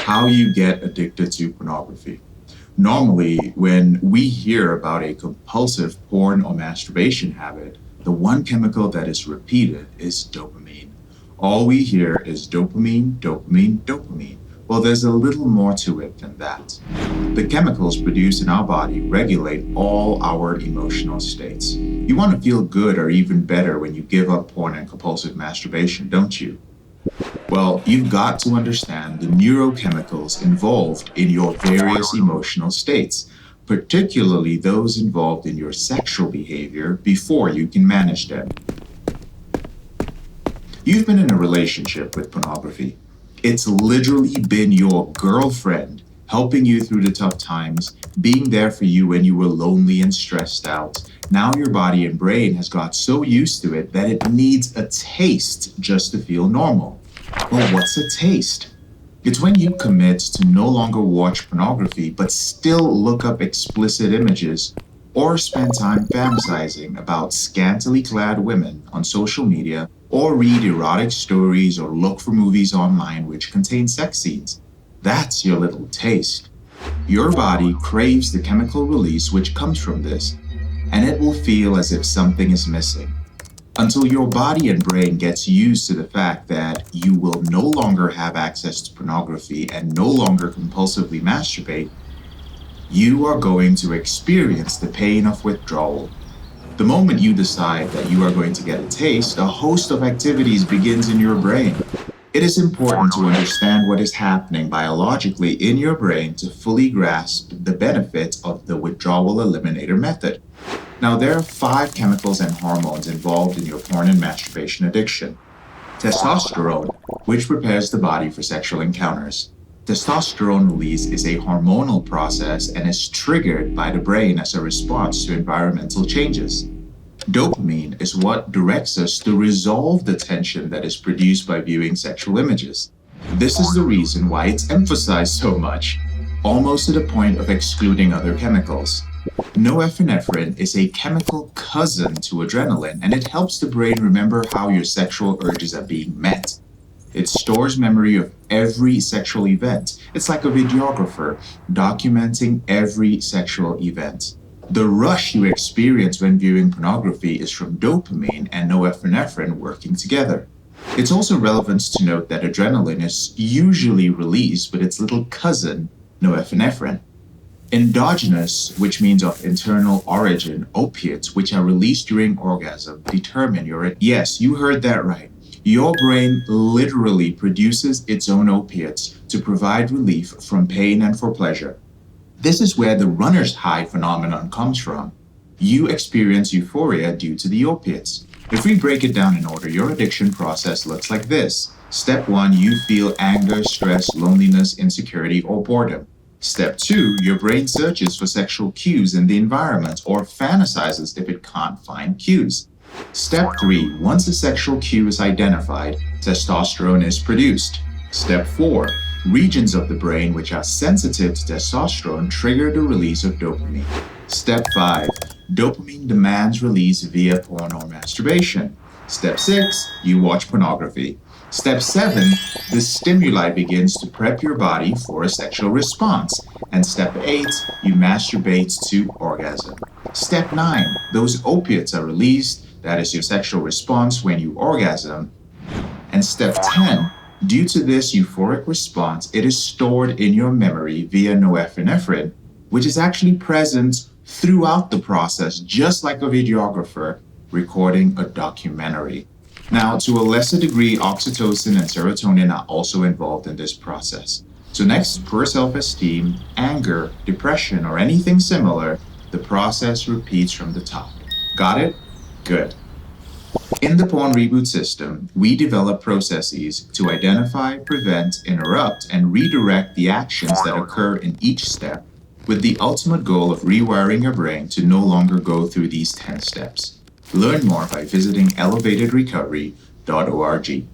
how you get addicted to pornography. Normally, when we hear about a compulsive porn or masturbation habit, the one chemical that is repeated is dopamine. All we hear is dopamine, dopamine, dopamine. Well, there's a little more to it than that. The chemicals produced in our body regulate all our emotional states. You want to feel good or even better when you give up porn and compulsive masturbation, don't you? Well, you've got to understand the neurochemicals involved in your various emotional states, particularly those involved in your sexual behavior before you can manage them. You've been in a relationship with pornography. It's literally been your girlfriend helping you through the tough times, being there for you when you were lonely and stressed out. Now your body and brain has got so used to it that it needs a taste just to feel normal. Well, what's a taste? It's when you commit to no longer watch pornography but still look up explicit images or spend time fantasizing about scantily clad women on social media or read erotic stories or look for movies online which contain sex scenes. That's your little taste. Your body craves the chemical release which comes from this, and it will feel as if something is missing. Until your body and brain gets used to the fact that you will no longer have access to pornography and no longer compulsively masturbate, you are going to experience the pain of withdrawal. The moment you decide that you are going to get a taste, a host of activities begins in your brain. It is important to understand what is happening biologically in your brain to fully grasp the benefits of the withdrawal eliminator method. Now, there are 5 chemicals and hormones involved in your porn and masturbation addiction. Testosterone, which prepares the body for sexual encounters. Testosterone release is a hormonal process and is triggered by the brain as a response to environmental changes. Dopamine is what directs us to resolve the tension that is produced by viewing sexual images. This is the reason why it's emphasized so much, almost to the point of excluding other chemicals. Norepinephrine is a chemical cousin to adrenaline, and it helps the brain remember how your sexual urges are being met. It stores memory of every sexual event. It's like a videographer documenting every sexual event. The rush you experience when viewing pornography is from dopamine and norepinephrine working together. It's also relevant to note that adrenaline is usually released with its little cousin, norepinephrine. Endogenous, which means of internal origin, opiates, which are released during orgasm, determine your... Yes, you heard that right. Your brain literally produces its own opiates to provide relief from pain and for pleasure. This is where the runner's high phenomenon comes from. You experience euphoria due to the opiates. If we break it down in order, your addiction process looks like this. Step 1, you feel anger, stress, loneliness, insecurity, or boredom. Step 2, your brain searches for sexual cues in the environment or fantasizes if it can't find cues. Step 3, once a sexual cue is identified, testosterone is produced. Step 4, regions of the brain which are sensitive to testosterone trigger the release of dopamine. Step 5, dopamine demands release via porn or masturbation. Step 6, you watch pornography. Step 7, the stimuli begins to prep your body for a sexual response. And step 8, you masturbate to orgasm. Step 9, those opiates are released. That is your sexual response when you orgasm. And step 10, due to this euphoric response, it is stored in your memory via norepinephrine, which is actually present throughout the process, just like a videographer recording a documentary. Now, to a lesser degree, oxytocin and serotonin are also involved in this process. So next, poor self-esteem, anger, depression, or anything similar, the process repeats from the top. Got it? Good. In the porn reboot system, we develop processes to identify, prevent, interrupt, and redirect the actions that occur in each step, with the ultimate goal of rewiring your brain to no longer go through these 10 steps. Learn more by visiting elevatedrecovery.org.